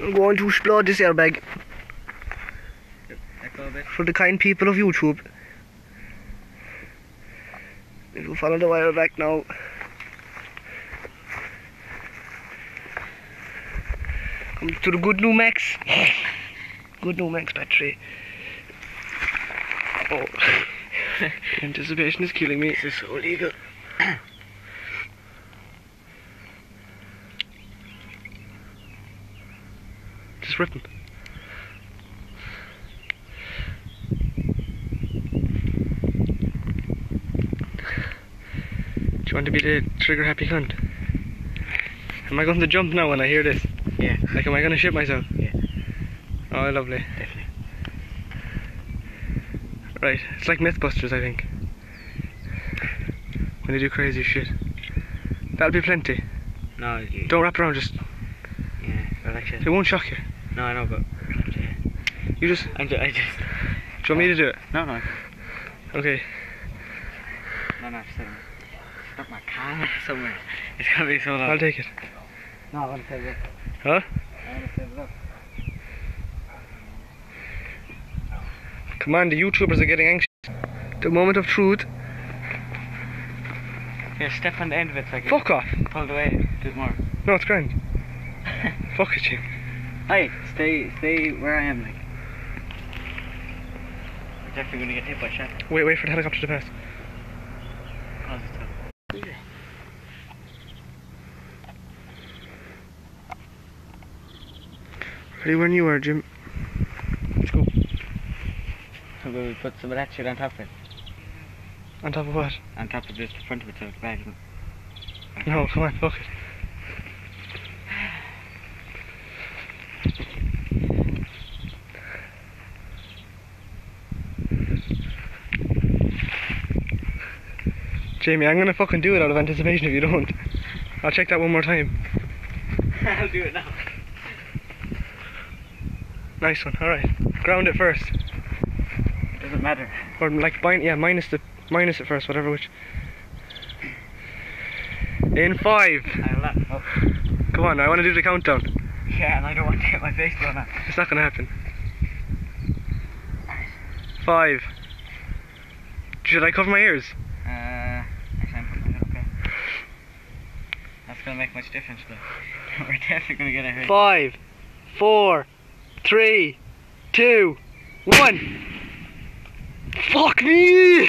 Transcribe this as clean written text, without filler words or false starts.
I'm going to explode this airbag. For the kind people of YouTube. We'll follow the wire back now. Come to the good numax. Good numax battery. Oh. Anticipation is killing me. This is so illegal. Just rip them. Do you want to be the trigger happy cunt? Am I going to jump now when I hear this? Yeah. Like, am I going to shit myself? Yeah. Oh, lovely. Definitely. Right, it's like Mythbusters, I think. When they do crazy shit. That'll be plenty. No, you... Don't wrap around, just... Yeah, I like shit. It won't shock you. No, I know, but... Yeah. You just... I just... Do you want me to do it? No. Okay. No, just stop my camera somewhere. It's gonna be so long. I'll take it. No, I want to save it up. Huh? I want to save it up. Come on, the YouTubers are getting anxious. The moment of truth. Here, step on the end of it so I can... Fuck off! Pull it away, do it more. No, it's grand. Fuck it, Jim. Hey, stay where I am, like. We're definitely gonna get hit by shot. Wait for the helicopter to pass. Close it up. Ready when you are, Jim. Let's go. So we'll put some of that shit on top of it. On top of what? On top of this, the front of it, so it's bad. No, come on, fuck it. Jamie, I'm gonna fucking do it out of anticipation if you don't. I'll check that one more time. I'll do it now. Nice one, alright. Ground it first. Doesn't matter. Or like, minus it first, whatever which. In 5. Oh. Come on, I want to do the countdown. Yeah, and I don't want to get my face blown up. It's not gonna happen. 5. Should I cover my ears? Actually, I'm putting it okay. That's gonna make much difference, but we're definitely gonna get a hit. 5, 4, 3, 2, 1. Fuck me!